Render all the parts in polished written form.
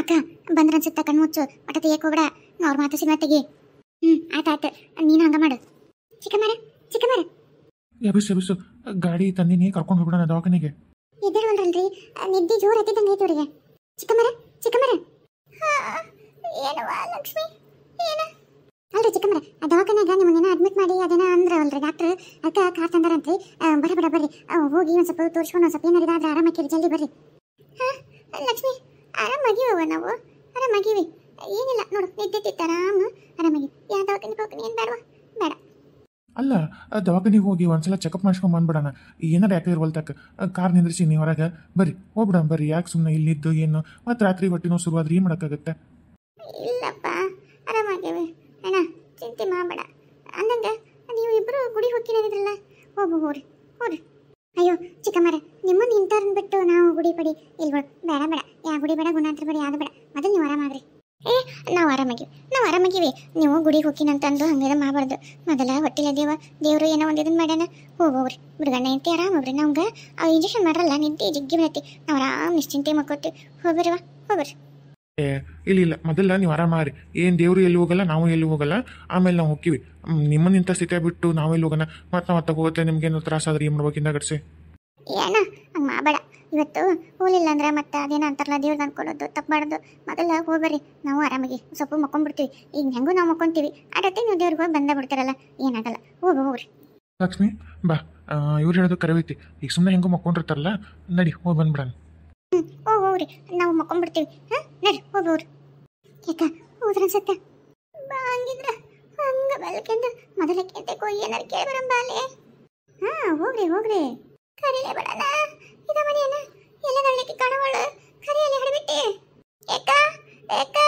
ಅಕ್ಕ ಬಂದ್ರ ಅನ್ಸುತ್ತ ಕಣ್ಣು ಮುಚ್ಚು ಒಟ್ಟ ತೆಗಿಯಕ್ ಹೋಗ್ಬೇಡ ಅವ್ರ ಮಾತು ಸಿನಿಮಾ ತೆಗಿ ಆಯ್ತಾಯ್ತು ನೀನು ಹಂಗ ಮಾಡು ಚಿಕ್ಕಮ್ಮರ ಎಬಿಸು ಗಾಡಿ ತಂದಿನಿ ಕರ್ಕೊಂಡು ಹೋಗ್ಬಿಡೋಣ ದವಾಖಾನೆಗೆ. ಎದ್ದೇಳವಲ್ರಲ್ರಿ ನಿದ್ದೆ ಜೋರ್ ಹತ್ತಿದ್ದಂಗೆ ಐತಿ ಅವ್ರಿಗೆ. ಚಿಕ್ಕಮ್ಮರ ಏನವ ಲಕ್ಷ್ಮಿ ಏನ ಅಲ್ರಿ ಚಿಕ್ಕಮ್ಮರ ದವಾಖಾನೆಗ ನಿಮ್ಮನ್ನೇನ ಅಡ್ಮಿಟ್ ಮಾಡಿ ಅದೇನ ಅಂದ್ರವಲ್ರಿ ಡಾಕ್ಟರ್ ಅದಕ್ಕೆ ಕಾರ್ ತಂದಾರಂತ್ರಿ. ಬರ್ರಿ ಹೋಗಿ ಒಂದ್ ಸ್ವಲ್ಪ ತೋರಿಸ್ಕೊಂಡು ಒಂದ್ ಸ್ವಲ್ಪ ಏನಾರಿದ್ರೆ ಆದ್ರೆ ಆರಾಮಾಕಿರಿ ಜಲ್ದಿ ಬರ್ರಿ. ಲಕ್ಷ್ಮಿ ಆರಾಮಾಗಿವ ನಾವು ಆರಾಮಾಗಿವಿ ಏನಿಲ್ಲ ನೋಡು ನಿದ್ದೆ ಆರಾಮಾಗಿ ಯಾವ ದವಾಖಾನೆಗೆ ಹೋಗ್ತೀನಿ ಏನು ಬೇಡವಾ ಬೇಡ. ಅಲ್ಲ ದವಾಖಾನೆಗೆ ಹೋಗಿ ಒಂದ್ಸಲ ಚೆಕಪ್ ಮಾಡ್ಸ್ಕೊಂಡ್ ಬಂದ್ಬಿಡೋಣ. ಏನಾರ ಯಾಕೆ ಇರ್ವಲ್ತಕ್ಕ ಕಾರ್ ನಿಂದ್ರಿಸಿ ನೀವು ಹೊರಗೆ ಬರ್ರಿ ಹೋಗ್ಬಿಡೋಣ ಬರ್ರಿ. ಯಾಕೆ ಸುಮ್ಮನೆ ಇಲ್ಲಿದ್ದು ಏನು ಮತ್ತೆ ರಾತ್ರಿ ಹೊಟ್ಟಿನೋ ಶುರುವಾದ್ರೆ ಏನು ಮಾಡೋಕ್ಕಾಗತ್ತೆ? ಇಲ್ಲಪ್ಪ ಆರಾಮಾಗಿವಿ ಅಣ್ಣ ಚಿಂತೆ ಮಾಡಬೇಡ. ಅಂದಂಗೆ ನೀವು ಇಬ್ಬರು ಗುಡಿ ಹೋಗ್ತಿರಲ್ಲ ಹೋಗ್ರಿ. ಅಯ್ಯೋ ಚಿಕ್ಕಮ್ಮರ ನಿಮ್ಮನ್ನು ಇಂಥವ್ರನ್ನ ಬಿಟ್ಟು ನಾವು ಗುಡಿ ಪಡಿ ಇಲ್ಗಳು ಬೇಡ ಯಾವ ಗುಡಿ ಬೇಡ ಗುಣಾಂತರ ಬೇಡ ಯಾವುದು ಬೇಡ ಮೊದಲು ನೀವು ಆರಾಮಾಗ್ರಿ. ನಾವು ಆರಾಮಾಗಿವಿ ನೀವು ಗುಡಿಗೆ ಹೋಗಿನಂತಂದು ಹಂಗೆಲ್ಲ ಮಾಡಬಾರ್ದು. ಮೊದಲ ಹೊಟ್ಟಿಲ್ಲ ದೇವರು ಏನೋ ಒಂದು ಇದನ್ನ ಮಾಡ್ಯಾನ ಹೋಗ್ರಿ ಮೃಗಣ್ಣ ಎಂತಿ ಆರಾಮೋಗ್ರಿ. ನಮ್ಗೆ ಆ ಇಂಜೆಕ್ಷನ್ ಮಾಡ್ರಲ್ಲ ನಿಂತೆ ಜಿಗ್ಗಿ ಬರತ್ತಿ ನಾವು ಆರಾಮ್ ನಿಶ್ಚಿಂತೆ ಮಕ್ಕೋತಿ ಹೋಗ್ರಿ. ಇಲ್ಲ ಮೊದಲ ನೀವು ಆರಾಮಾರಿ. ಏನು ದೇವರು ಎಲ್ಲಿ ಹೋಗಲ್ಲ ನಾವು ಎಲ್ಲಿ ಹೋಗಲ್ಲ. ಆಮೇಲೆ ನಾವು ಹೋಗ್ತೀವಿ. ನಿಮ್ಮನ್ನ ಇಂಥ ಸ್ಥಿತಿ ಬಿಟ್ಟು ನಾವೆಲ್ಲಿ ಹೋಗೋಣ ಮತ್ತೆ ಹೋಗುತ್ತೆ. ನಿಮ್ಗೇನು ತ್ರಾಸಾದ್ರೆ ಏನು ಮಾಡ್ಬೇಕಿಂದ ಗಡ್ಸಿ ಏನ ಹಂಗೆ ಮಾಡಬೇಡ. ಇವತ್ತು ಹೋಲಿಲ್ಲ ಅಂದ್ರೆ ಮತ್ತೆ ಅದೇನೋ ಅಂತಾರಲ್ಲ ದೇವ್ರದ್ದು ಅನ್ಕೊಳ್ಳೋದು ತಪ್ಪು ಮಾಡೋದು. ಮೊದಲ ಹೋಗ್ಬರ್ರಿ ನಾವು ಆರಾಮಾಗಿ ಸ್ವಲ್ಪ ಮಕ್ಕೊಂಡ್ಬಿಡ್ತೀವಿ. ಈಗ ಹೆಂಗೂ ನಾವು ಮಕ್ಕೊಂತೀವಿ ಆಟತ್ತೆ ನೀವು ದೇವ್ರಿಗೆ ಹೋಗಿ ಬಂದೇ ಬಿಡ್ತಾರಲ್ಲ ಏನಾಗಲ್ಲ ಹೋಗ್ರಿ. ಲಕ್ಷ್ಮಿ ಬಾ ಇವ್ರು ಹೇಳೋದು ಕರೆವೈತಿ. ಈಗ ಸುಮ್ಮನೆ ಹೆಂಗೂ ಮಕ್ಕೊಂಡಿರ್ತಾರಲ್ಲ ನಡಿ ಹೋಗಿ ಬಂದ್ಬಿಡೋಣ. ಹೋಗ್ರಿ ನಾವು ಮಕ್ಕೊಂಡ್ಬಿಡ್ತೀವಿ. ನಡಿ ಹೋಗ್ರಿ. ಯಾಕ ಹೋದ್ರ ಅನ್ಸತ್ತೆ ಬಾ ಹಂಗಿದ್ರ ಹಂಗ ಬೆಳಕೆಂದು ಮೊದಲಕ್ಕೆ ಏನಾರು ಕೇಳ್ಬರಂಬಾಲೆ. ಹೋಗ್ರಿ ಕರೀಲೇ ಬೇಡಣ ಇದ ಮನೆಯನ್ನ ಎಲ್ಲ ನಡ್ಲಿಕ್ಕೆ ಕಾಣವಳು ಕರಿಯಲ್ಲಿ ಹಡಿಬಿಟ್ಟಿ. ಏಕ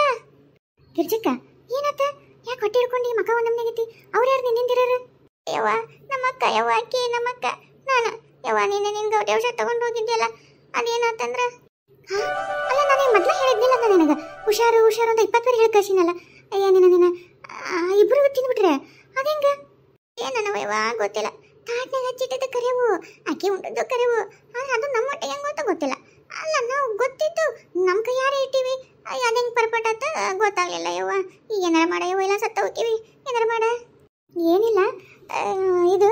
ಗಿರ್ಜಕ್ಕ ಏನಾತ ಯಾಕೆ ಹೊಟ್ಟೆ ಹಿಡ್ಕೊಂಡು ಮಕ್ಕ ಒಂದು ನಮ್ನೆಗೈತಿ ಅವ್ರು ಯಾರು ನಿನ್ನಿಂದಿರೋರು? ಯವ್ವ ನಮ್ಮಕ್ಕ ಯವ್ವ ಅಕ್ಕಿ ನಮ್ಮಕ್ಕ ನಾನು ಯವ್ವ ನಿನ್ಗೆ ಹೊಟ್ಟೆ ಔಷಧ ತಗೊಂಡು ಹೋಗಿದ್ಯಲ್ಲ ಅದೇನಾತಂದ್ರ ಅಲ್ಲ ನಾನು ಮೊದಲೇ ಹೇಳಿದ್ನಿಲ್ಲ ನನಗೆ ಹುಷಾರು ಅಂತ 20 ಬಾರಿ ಹೇಳಿ ಕಳ್ಸಿನಲ್ಲ. ಅಯ್ಯ ನಿನ್ನ ಇಬ್ರು ತಿಂದ್ಬಿಟ್ರೆ ಅದೇಂಗ ಏನವ ಯವ್ವ ಗೊತ್ತಿಲ್ಲ. ತಾಟ್ನಾಗ ಹಚ್ಚಿಟ್ಟಿದ್ದು ಕರೆವು ಅಕ್ಕಿ ಉಂಟದ್ದು ಕರೆವು ಅದು ನಮ್ಮ ಹೊಟ್ಟೆ ಹೆಂಗೆ ಗೊತ್ತ ಗೊತ್ತಿಲ್ಲ. ಅಲ್ಲ ನಾವು ಗೊತ್ತಿತ್ತು ನಮ್ಮ ಕೈ ಯಾರೇ ಇಟ್ಟಿವಿ ಅದು ಹೆಂಗೆ ಪರ್ಪಟ್ ಅಂತ ಗೊತ್ತಾಗ್ಲಿಲ್ಲ ಯವ್ವ. ಈಗ ಏನಾರ ಮಾಡ ಯವ್ವ ಇಲ್ಲ ಸತ್ತ ಹೋಗ್ತೀವಿ ಏನಾರ ಮಾಡ. ಏನಿಲ್ಲ ಇದು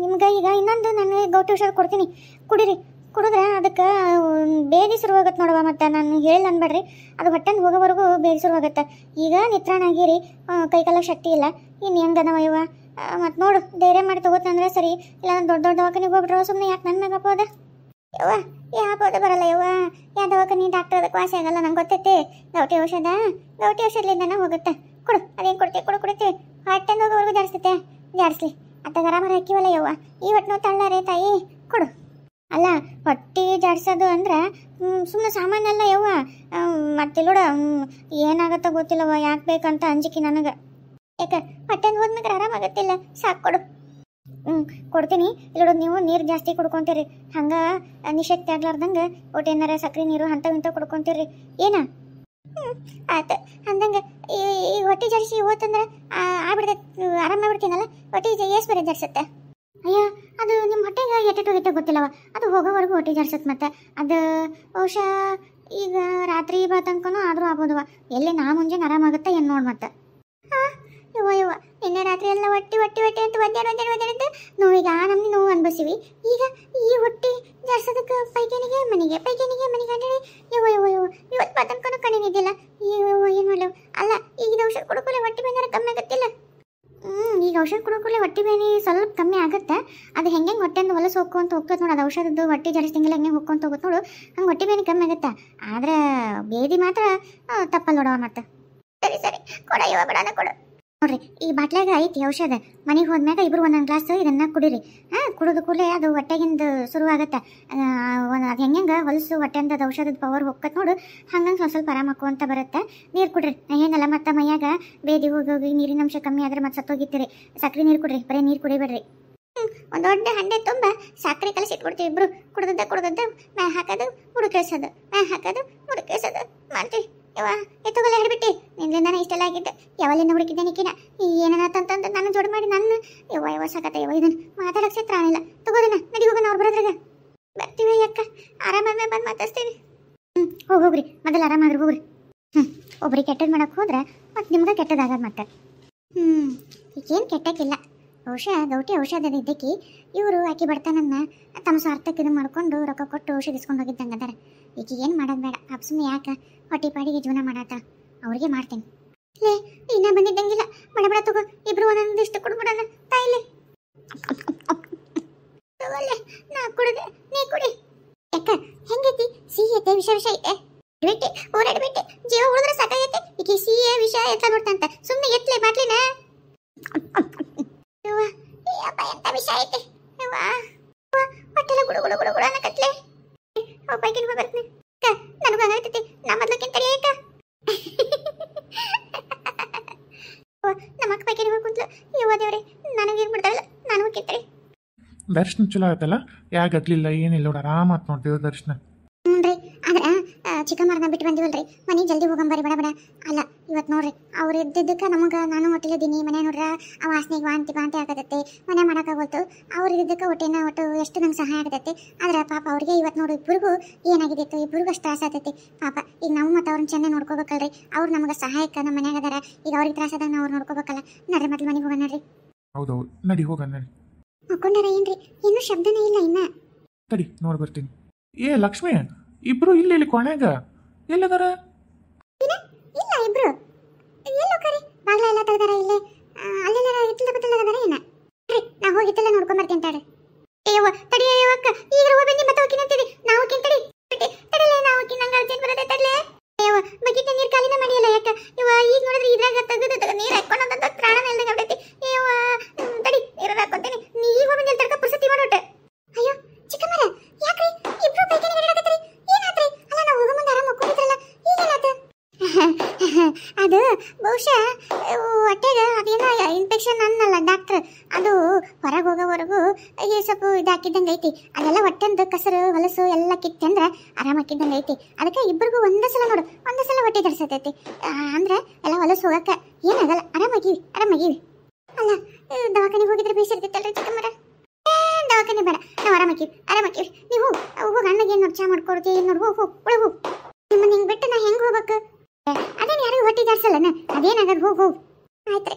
ನಿಮ್ಗೆ ಈಗ ಇನ್ನೊಂದು ನಾನು ಗೌಟಿ ಹುಷಾರು ಕೊಡ್ತೀನಿ ಕುಡಿದ್ರೆ ಅದಕ್ಕೆ ಬೇದಿ ಶುರುವಾಗತ್ತೆ ನೋಡುವ. ಮತ್ತು ನಾನು ಹೇಳಿ ಅನ್ಬೇಡ್ರಿ ಅದು ಹೊಟ್ಟೆಂದು ಹೋಗೋವರೆಗೂ ಬೇದಿ ಶುರುವಾಗತ್ತೆ. ಈಗ ನಿತ್ರಾಣ ಆಗಿರಿ ಕೈಕಾಲ ಶಕ್ತಿ ಇಲ್ಲ ಇನ್ನು ಹೆಂಗನವ ಯವ್ವ. ಮತ್ತು ನೋಡು ಧೈರ್ಯ ಮಾಡಿ ತಗೋತಂದ್ರೆ ಸರಿ ಇಲ್ಲ ದೊಡ್ಡ ದವಾಖಾನೆಗೆ ಹೋಗ್ಬಿಟ್ರೆ ಸುಮ್ಮನೆ ಯಾಕೆ ನನ್ನ ಮ್ಯಾಗ ಅಪ್ಪೋದ ಯವ್ವ ಯಾಪೋದ ಬರಲ್ಲ ಯವ್ವ. ಯಾವ ದವಾಖಾನೆ ಡಾಕ್ಟರ್ ಅದಕ್ಕೆ ವಾಸಿ ಆಗಲ್ಲ ನಂಗೆ ಗೊತ್ತೈತೆ. ಗೌಟಿ ಔಷಧಲಿಂದನೇ ಹೋಗುತ್ತೆ. ಕೊಡು ಅದೇನು ಕೊಡ್ತೀವಿ ಕುಡಿತೀವಿ ಹೊಟ್ಟೆಂದು ಹೋಗೋವರೆಗೂ ಜಾಡಿಸ್ಲಿ ಅತ್ತಾಗ ಆರಾಮರ ಹಾಕಿವಲ್ಲ ಯವ್ವ. ಈ ಹೊಟ್ಟೆನೂ ತಳ್ಳಾರೆ ತಾಯಿ ಕೊಡು. ಅಲ್ಲ ಹೊಟ್ಟೆ ಜಾಡ್ಸೋದು ಅಂದ್ರೆ ಸುಮ್ಮನೆ ಸಾಮಾನ್ಯ ಅಲ್ಲ ಯವ್ವ. ಮತ್ತೆ ನೋಡ ಏನಾಗತ್ತೋ ಗೊತ್ತಿಲ್ಲವ ಯಾಕೆ ಬೇಕಂತ ಅಂಜಿಕೆ ನನಗೆ. ಯಾಕೆ ಹೊಟ್ಟೆಂದು ಹೋದ್ಮೇಲೆ ಆರಾಮಾಗತ್ತಿಲ್ಲ ಸಾಕು ಕೊಡು. ಕೊಡ್ತೀನಿ. ಇಲ್ಲೋಡು ನೀವು ನೀರು ಜಾಸ್ತಿ ಕುಡ್ಕೊತೀರಿ ಹಂಗೆ ನಿಶಕ್ತಿ ಆಗ್ಲಾರ್ದಂಗೆ ಒಟ್ಟು ಏನಾರ ಸಕ್ರೆ ನೀರು ಇಂಥ ಕುಡ್ಕೊತೀರಿ ಏನ ಆಯ್ತು ಅಂದಂಗೆ ಈ ಹೊಟ್ಟೆ ಜಾಡಿಸಿ ಹೋತಂದ್ರೆ ಆಗ್ಬಿಡ್ತೈತೆ ಆರಾಮಾಗ್ಬಿಡ್ತೀನಲ್ಲ. ಹೊಟ್ಟೆ ಎಷ್ಟು ಬರೀ ಜಾಡ್ಸತ್ತೆ? ಅಯ್ಯ ಅದು ನಿಮ್ಮ ಹೊಟ್ಟೆಗೆ ಎಟ್ಟೆಟ್ಟೋಗಿತ್ತ ಗೊತ್ತಿಲ್ಲವ ಅದು ಹೋಗೋವರೆಗೂ ಹೊಟ್ಟೆ ಜಾಡ್ಸತ್ತೆ. ಮತ್ತೆ ಅದು ಬಹುಶಃ ಈಗ ರಾತ್ರಿ ತನಕನೂ ಆದರೂ ಆಗ್ಬೋದವ. ಎಲ್ಲಿ ನಾ ಮುಂಜಾನೆ ಆರಾಮಾಗುತ್ತೆ ಏನು ನೋಡಿ ಮತ್ತೆ. ಯವ್ವ ನಿನ್ನೆ ರಾತ್ರಿ ಎಲ್ಲ ಹೊಟ್ಟೆ ಅಂತ ಒದ್ದಾಡಿದ್ದು ನೋವೀಗ ನಮ್ಗೆ ನೋವು ಅನ್ಬಸಿವಿ. ಈಗ ಈ ಹೊಟ್ಟೆ ಜಾಡ್ಸೋದಕ್ಕೆ ಪೈಖಾನಿಗೆ ಮನೆಗೆ ಅಡ್ಡಾಡಿ ಯವ್ವ ಇವತ್ತು ತನಕನೂ ಕಣ್ಣಿನಿದ್ದಿಲ್ಲ. ಏನು ಮಾಡಲು ಅಲ್ಲ ಈಗ ಔಷಧ ಕೊಡೋಕೂಲೆ ಹೊಟ್ಟೆ ಬೇನಾರ ಕಮ್ಮಿ ಆಗುತ್ತಿಲ್ಲ. ಈಗ ಔಷಧ ಕೊಡೋಕೂಲೆ ಹೊಟ್ಟೆ ಬೇನೆ ಸ್ವಲ್ಪ ಕಮ್ಮಿ ಆಗುತ್ತೆ. ಅದು ಹೆಂಗೆ ಹೊಟ್ಟೆಂದು ಹೊಲಸು ಹೋಗ್ಕೊಂತ ಹೋಗ್ತದೆ ನೋಡು. ಅದು ಔಷಧದ್ದು ಹೊಟ್ಟೆ ಜಾಡಿಸ್ದಂಗೆಲ್ಲ ಹೆಂಗೆ ಹೋಗ್ಕೊಂತ ಹೋಗುತ್ತೆ ನೋಡು. ಹಂಗೆ ಹೊಟ್ಟೆ ಬೇನೆ ಕಮ್ಮಿ ಆಗುತ್ತೆ. ಆದರೆ ಬೇದಿ ಮಾತ್ರ ತಪ್ಪಲ್ಲ ನೋಡವ ಮತ್ತೆ. ಸರಿ ಕೊಡ ಯವ್ವ ಬಿಡೋಣ ಕೊಡು. ನೋಡ್ರಿ ಈ ಬಾಟ್ಲಾಗ ಐತಿ ಔಷಧ. ಮನೆಗೆ ಹೋದ್ಮ್ಯಾಗ ಇಬ್ರು ಒಂದೊಂದು ಗ್ಲಾಸ್ ಇದನ್ನ ಕುಡೀರಿ. ಕುಡಿದ ಕೂಡಲೇ ಅದು ಹೊಟ್ಟೆಗಿಂದ ಶುರುವಾಗತ್ತೆ. ಅದು ಹೆಂಗೆ ಹೊಲಸು ಹೊಟ್ಟೆಂದ ಔಷಧದ ಪವರ್ ಹೋಗತ್ತೆ ನೋಡು. ಹಂಗಂಗೆ ಸ್ವಲ್ಪ ಆರಾಮಕ್ಕು ಅಂತ ಬರುತ್ತೆ. ನೀರು ಕುಡ್ರಿ ಏನಲ್ಲ ಮತ್ತೆ ಮೈಯಾಗ ಬೇದಿ ಹೋಗಿ ನೀರಿನ ಅಂಶ ಕಮ್ಮಿ ಆದ್ರೆ ಮತ್ತೆ ಸತ್ತೋಗಿತ್ತೀರಿ. ಸಕ್ರೆ ನೀರು ಕುಡ್ರಿ ಬರೀ ನೀರು ಕುಡಿಬೇಡ್ರಿ. ಒಂದು ದೊಡ್ಡ ಹಂಡೆ ತುಂಬ ಸಕ್ಕರೆ ಕಲಸಿಟ್ಬಿಡ್ತೀವಿ ಇಬ್ರು. ಕುಡ್ದದ್ದು ಮ್ಯಾ ಹಾಕೋದು ಮುಡುಕೇಸೋದು ಮಾಡ್ತೀವಿ. ಯವ್ವ ಎತ್ತೋಗಲ್ಲ ಹಿಡ್ಬಿಟ್ಟು ನಿನ್ನಿಂದಾನೆ ಇಷ್ಟೆಲ್ಲ ಆಗಿದ್ದು. ಯಾವಲ್ಲಿಂದ ಹುಡುಕಿದ್ದೆ ನಿಕ್ಕಿನ ಏನೇನಂತಂದು ನಾನು ಜೋಡಿ ಮಾಡಿ ನನ್ನ ಯವ್ವ ಸಾಕತ್ತ ಯವ್ವ ಇದನ್ನು ಮಾತಾಡಕ್ಕೆ ತ್ರಾಣಿಲ್ಲ. ತಗೋದನ್ನ ನಡಿ ಹೋಗೋಣ ಅವ್ರು ಬರೋದ್ರಾಗ ಬರ್ತೀವಿ ಅಕ್ಕ. ಆರಾಮಾದ್ಮೇಲೆ ಬಂದು ಮಾತಾಡ್ತೀವಿ. ಹೋಗ್ರಿ ಮೊದಲು ಆರಾಮಾಗ್ರಿ ಹೋಗ್ರಿ. ಒಬ್ರಿಗೆ ಕೆಟ್ಟದ್ದು ಮಾಡಕ್ಕೆ ಹೋದ್ರೆ ಮತ್ತೆ ನಿಮ್ಗೆ ಕೆಟ್ಟದಾಗದ ಮತ್ತೆ. ಈಗೇನು ಕೆಟ್ಟಕ್ಕಿಲ್ಲ, ಗೌಟಿ ಔಷಧದ ಇದ್ದಕ್ಕೆ ಇವರು ಆಕಿ ಬಡತನನ್ನ ತಮ್ಮ ಸ್ವಾರ್ಥಕ್ಕೆ ಇದು ಮಾಡ್ಕೊಂಡು ರೊಕ್ಕ ಕೊಟ್ಟು ಔಷಧ ಇಸ್ಕೊಂಡು ಹೋಗಿದ್ದಂಗೆ ಅದಾರ. ಈಗ ಏನು ಮಾಡೋದು ಬೇಡ, ಸುಮ್ಮನೆ ಯಾಕೆ ಹೊಟ್ಟಿ ಪಾಡಿಗೆ ಜೀವನ ಮಾಡತ್ತ, ಅವ್ರಿಗೆ ಮಾಡ್ತೇನೆ. ಲೇ ಇನ್ನ ಬಂದಿದ್ದಂಗಿಲ್ಲ, ಬಡ ಬಡ ತಗೋ, ಇಬ್ರು ಒಂದೊಂದಿಷ್ಟು ಕೊಡ್ಬಿಡೋಣ ತಾಯಿಲೆ. ತಗೋಲೆ, ನಾ ಕುಡಿದೆ, ನೀ ಕುಡಿ. ಯಾಕ ಹೆಂಗೈತಿ? ಸಿಹಿ ಐತೆ, ವಿಷ ಐತೆ? ಬಿಟ್ಟೆ ಓಡಾಡ್ಬಿಟ್ಟೆ, ಜೀವ ಉಳಿದ್ರೆ ಸಾಕಾಗೈತೆ. ಈಗ ಸಿಹಿ ವಿಷ ಎತ್ತ ನೋಡ್ತಂತ ಸುಮ್ಮನೆ ಎತ್ತಲೆ ಬಾಟ್ಲಿನ. ಅಪ್ಪ ಎಂತ ವಿಷ ಐತೆ ಹೊಟ್ಟೆಲ್ಲ ಗುಡು ಗುಡು ಗುಡು ಗುಡು ಅನ್ನಕತ್ಲೆ. ಬೈಕಿನ ಬರ್ತೀನಿ, ನನಗೂ ಹಂಗಾಗ್ತೈತಿ. ನಾ ಮೊದ್ಲಕ್ಕಿಂತ ಏಕ ನಮ್ಮ ಅಕ್ಕ ಬೈಕಿನ ಹೋಗಿ ಕುಂತ್ಲು. ಯವ್ವ ದೇವ್ರೆ, ನನಗೇನು ಬಿಡ್ತಾವಿಲ್ಲ, ನನಗೂ ಕಿತ್ತರಿ. ದರ್ಶನ ಚಲೋ ಆಯ್ತಲ್ಲ, ಯಾಕೆ ಗಟ್ಲಿಲ್ಲ ಏನಿಲ್ಲ ನೋಡಿ, ಆರಾಮಾತ್ ನೋಡಿ ದೇವ್ರ ದರ್ಶನ. ಹ್ಞೂ ರೀ, ಆದ್ರೆ ಚಿಕ್ಕಮ್ಮರನ್ನ ಬಿಟ್ಟು ಬಂದಿವಲ್ರಿ, ಮನೆಗೆ ಜಲ್ದಿ ಹೋಗಂಬರಿ ಬಡ ಬಡ. ಅಲ್ಲ ಇವತ್ತು ನೋಡ್ರಿ ಅವ್ರು ಇದ್ದಿದ್ದಕ್ಕೆ ನಮಗೆ, ನಾನು ಹೊಟ್ಟಿಲಿದ್ದೀನಿ ಮನೆ ನೋಡ್ರ ಆ ವಾಸನೆಗೆ ವಾಂತಿ ಆಗತೈತಿ, ಮನೆ ಮಾಡೋಕ್ಕಾಗೋಲ್ತು. ಅವ್ರು ಇದ್ದಿದ್ದಕ್ಕೆ ಒಟ್ಟು ಎಷ್ಟು ನಂಗೆ ಸಹಾಯ ಆಗತೈತಿ. ಆದ್ರೆ ಪಾಪ ಅವ್ರಿಗೆ ಇವತ್ತು ನೋಡಿ ಇಬ್ಬರಿಗೂ ಏನಾಗಿದ್ದಿತ್ತು, ಇಬ್ಬರಿಗೂ ಅಷ್ಟು ತ್ರಾಸ ಆಗ್ತೈತಿ ಪಾಪ. ಈಗ ನಾವು ಮತ್ತು ಅವ್ರನ್ನ ಚೆಂದ ನೋಡ್ಕೋಬೇಕಲ್ರಿ. ಅವ್ರು ನಮಗೆ ಸಹಾಯಕ್ಕೆ ನಮ್ಮ ಮನ್ಯಾಗ ಅದಾರ, ಈಗ ಅವ್ರಿಗೆ ತ್ರಾಸದಾಗ ನಾವು ಅವ್ರು ನೋಡ್ಕೋಬೇಕಲ್ಲ. ನಡ್ರಿ ಮೊದಲು ಮನೆಗೆ ಹೋಗೋಣ ನಡ್ರಿ. ಹೌದೌದು, ನಡಿ ಹೋಗ ನಡಿ. ಹಾಕೊಂಡಾರ ಏನ್ರಿ? ಇನ್ನೂ ಶಬ್ದನೇ ಇಲ್ಲ ಇನ್ನ. ತಡಿ ನೋಡಿ ಬರ್ತೀನಿ. ಏ ಲಕ್ಷ್ಮಿ, ಇಬ್ರು ಇಲ್ಲಿ ಕೊನೆಗ ಎಲ್ಲದಾರ? ಇಲ್ಲ ಇಬ್ರು ಎಲ್ಲೋ ಕರಿ ಬಾಗ್ಲ ಎಲ್ಲ ತೆಗ್ದಾರ. ಇಲ್ಲೇ ಅಲ್ಲೆಲ್ಲ ಹಿತ್ತಲ ಬತ್ತಲ ಅದಾರ ಏನ? ನಾ ಹೋಗಿ ಹಿತ್ತಲ ನೋಡ್ಕೊಂಡ್ ಬರ್ತೀನಿ ತಡಿ. ಅಯ್ಯವ್ವ ತಡಿ ಅಯ್ಯವಕ್ಕ, ಈಗ ಹೋಗಿ ಬಂದಿ ಮತ್ತೆ ಹೋಗಿ ನಿಂತಿದಿ. ನಾವು ಹೋಗಿ ತಡಿ ತಡಿಲೆ, ನಾವು ಹೋಗಿ ನಂಗೆ ಅರ್ಜೆಂಟ್ ಬರುತ್ತೆ ತಡಿಲೆ. ಅಯ್ಯವ್ವ ಬಕೆಟ್ ನೀರು ಕಾಲಿನ ಮಾಡಿಯಲ್ಲ ಯಾಕ? ಇವ ಈಗ ನೋಡಿದ್ರೆ ಇದ್ರಾಗ ತೆಗೆದು ನೀರು ಹಾಕೊಂಡಂತ ಪ್ರಾಣ ಇಲ್ದಂಗೆ ಆಗ್ತೈತಿ. ಅಯ್ಯವ್ವ ತಡಿ, ನೀರು ಹಾಕೊಂತೀನಿ. ನೀ ಈಗ ಹೋಗಿ ಬಂದಿಲ್ಲ ತಡ್ಕ ಪುರ್ಸತಿ ಮಾಡೋಟ. ಅಯ್ಯೋ ಚಿಕ್ಕಮ್ಮರ ಯಾಕ್ರಿ ಇಬ್ರು ಬೈಕಿನ ಗಡಾಕತ್ರಿ? ಏನಾತ್ರಿ? ಅಲ್ಲ ನಾವು ಹೋಗೋ ಮುಂದೆ ಆರಾಮ ಮಕ್ಕೊಂಡಿದ್ರಲ್ಲ, ಈಗೇನಾತ? ಅದು ಬಹುಶಃ ಹೊಟ್ಟೆಗೆ ಅದೇನೋ ಇನ್ಫೆಕ್ಷನ್ ಅನ್ನಲ್ಲ ಡಾಕ್ಟ್ರ್, ಅದು ಹೊರಗೆ ಹೋಗೋವರೆಗೂ ಸ್ವಲ್ಪ ಇದಾಕಿದ್ದಂಗೆ ಐತಿ. ಅದೆಲ್ಲ ಹೊಟ್ಟೆಂದು ಕಸರು ಹೊಲಸು ಎಲ್ಲ ಕಿತ್ತೆ ಅಂದ್ರೆ ಆರಾಮಾಕಿದ್ದಂಗೆ ಐತಿ. ಅದಕ್ಕೆ ಇಬ್ಬರಿಗೂ ಒಂದೇ ಸಲ ನೋಡು, ಒಂದೇ ಸಲ ಹೊಟ್ಟೆ ತಡ್ಸತೈತಿ. ಅಂದ್ರೆ ಎಲ್ಲ ಹೊಲಸು ಹೋಗಕ್ಕೆ ಏನಾಗಲ್ಲ, ಆರಾಮಾಗಿವಿ. ಅಲ್ಲ ದವಾಖಾನೆಗೆ ಹೋಗಿದ್ರೆ ಬೇಸಿರ್ತಿತ್ತಲ್ರಿ ಚಿಕ್ಕಮ್ಮರ? ದವಾಖಾನೆ ಬೇಡ, ನಾವು ಆರಾಮಾಕಿವಿ. ನೀವು ಹೋಗಿ ಅಣ್ಣಗೆ ಏನು ನೋಡಿ ಚಾ ಮಾಡ್ಕೊಡ್ತೀವಿ, ಏನು ನೋಡಿ ಹೋಗು ಒಳಗೆ ಹೋಗು. ನಿಮ್ಮನ್ನ ಹಿಂಗೆ ಬಿಟ್ಟು ನಾ ಹೆಂಗೆ ಹೋಗ್ಬೇಕು? ಅದೇನು ಯಾರಿಗೂ ಹೊಟ್ಟೆ ಜಾಡ್ಸಲ್ಲನ, ಅದೇನಾಗದು ಹೋಗು. ಆಯ್ತ್ರಿ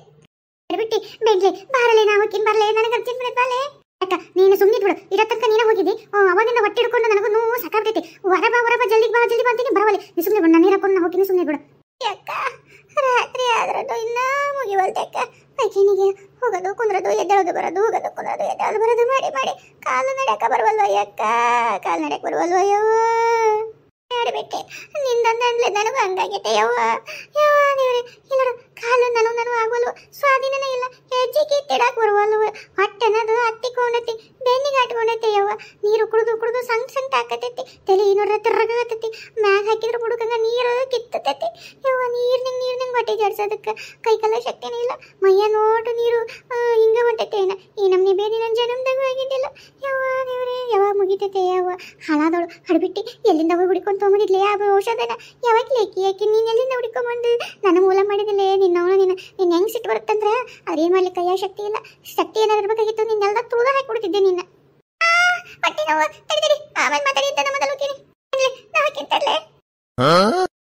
ಬಿಟ್ಟು ಬೇಡ್ಲಿ ಬಾರಲೆ, ನಾವು ಹೋಗಿನ್ ಬರಲೆ, ನನಗೆ ಅರ್ಜೆಂಟ್ ಬಿಡೋದು ಬಾಲೆ. ಅಕ್ಕ ನೀನು ಸುಮ್ಮನೆ ಬಿಡು, ಇರೋ ತನಕ ನೀನು ಹೋಗಿದ್ದಿ. ಅವಾಗಿಂದ ಹೊಟ್ಟೆ ಹಿಡ್ಕೊಂಡು ನನಗೂ ನೋವು ಸಾಕಾಗ್ತೈತಿ. ಹೊರಬ ಜಲ್ದಿ ಬಾ ಅಂತೀನಿ, ಬರವಲ್ಲಿ. ನೀ ಸುಮ್ಮನೆ ಬಿಡು, ನಾನು ನೀರು ಹಾಕೊಂಡು ಹೋಗಿನಿ, ಸುಮ್ಮನೆ ಬಿಡು. ಅಕ್ಕ ರಾತ್ರಿ ಆದ್ರದ್ದು ಇನ್ನೂ ಮುಗಿವಲ್ತೆ ಅಕ್ಕ. ಬೈಕಿನಿಗೆ ಹೋಗೋದು ಕುಂದ್ರದು ಎದ್ದೇಳೋದು ಬರೋದು, ಹೋಗೋದು ಕುಂದ್ರದು ಎದ್ದೇಳೋದು ಬರೋದು ಮಾಡಿ ಕಾಲು ನಡೆಯಕ್ಕ ಬರವಲ್ವ ಅಕ್ಕ, ಕಾಲು ನಡೆಯಕ್ಕೆ ಬರವಲ್ವ ಯವ್ವ. ಆಡ್ಬಿಟ್ಟೆ ನಿಂದಂದ್ರೆ ನನಗೂ ಹಂಗಾಗೈತೆ ಯವ್ವ ದೇವ್ರೆ. ಇಲ್ಲ ಕಾಲು ನನಗೂ ಆಗವಲ್ವ, ಸ್ವಾಧೀನನೇ ಇಲ್ಲ, ಹೆಜ್ಜೆ ಕಿತ್ತಿಡಕ್ಕೆ ಬರುವಲ್ವ. ಹೊಟ್ಟೆ ಅನ್ನೋದು ಹತ್ತಿಕೊಂಡೈತಿ, ಬೆನ್ನಿಗೆ ಆಟ್ಕೊಂಡೈತಿ ಯವ್ವ. ನೀರು ಕುಡಿದು ಸಂಕಟ ಹಾಕತೈತಿ, ತಲೆ ನೋಡ್ರೆ ತಿರ್ಗಾಗತೈತಿ. ಮ್ಯಾಗ ಹಾಕಿದ್ರೆ ಬುಡುಕಂಗ ನೀರು ಕಿತ್ತತೈತಿ ಯವ್ವ. ನೀರ್ನಂಗೆ ಹೊಟ್ಟೆ ಜಾಡ್ಸೋದಕ್ಕೆ ಕೈಕಾಲ ಶಕ್ತಿನೇ ಇಲ್ಲ, ಮೈಯ ನೋಟು ನೀರು ಹಿಂಗೆ ಹೊಂಟೈತೆ. ಈ ನಮ್ನಿ ಬೇದಿ ನನ್ನ ಜನ್ಮದಾಗ ಆಗಿದ್ದಿಲ್ಲ ಯವ್ವ ದೇವ್ರೆ. ಯಾವಾಗ ಮುಗಿತೈತೆ ಯವ್ವ? ಹಾಳಾದವಳು ಹಡ್ಬಿಟ್ಟು ಎಲ್ಲಿಂದ ಹೋಗಿ ಹುಡ್ಕೊಂಡು ತೊಗೊಂಡಿದ್ಲೆ ಆ ಔಷಧನ? ಯಾವಾಗ ಯಾಕೆ ನೀನು ಎಲ್ಲಿಂದ ಹುಡ್ಕೊಂಬಂದು ನನ್ನ ಮೂಲ ಮಾಡಿದಿಲ್ಲ? ನಿನ್ನ ಹೆಂಗೆ ಸಿಟ್ಟು ಬರುತ್ತಂದ್ರೆ ಅದೇನು ಮಾಡ್ಲಿಕ್ಕೆ ಕೈಯ ಶಕ್ತಿ ಇಲ್ಲ. ಶಕ್ತಿ ಏನಾದ್ರು ಇರಬೇಕಾಗಿತ್ತು, ನಿನ್ನೆಲ್ಲ ತುಳಿದ ಹಾಕಿಬಿಡ್ತಿದ್ದೆ ನಿನ್ನ. ಹೊಟ್ಟೆ ನೋವು ತಡಿ, ಆಮೇಲೆ ಮಾತಾಡಿದ್ದ ನಮ್ಮ ಮೊದಲು ಹೋಗ್ತೀನಿ.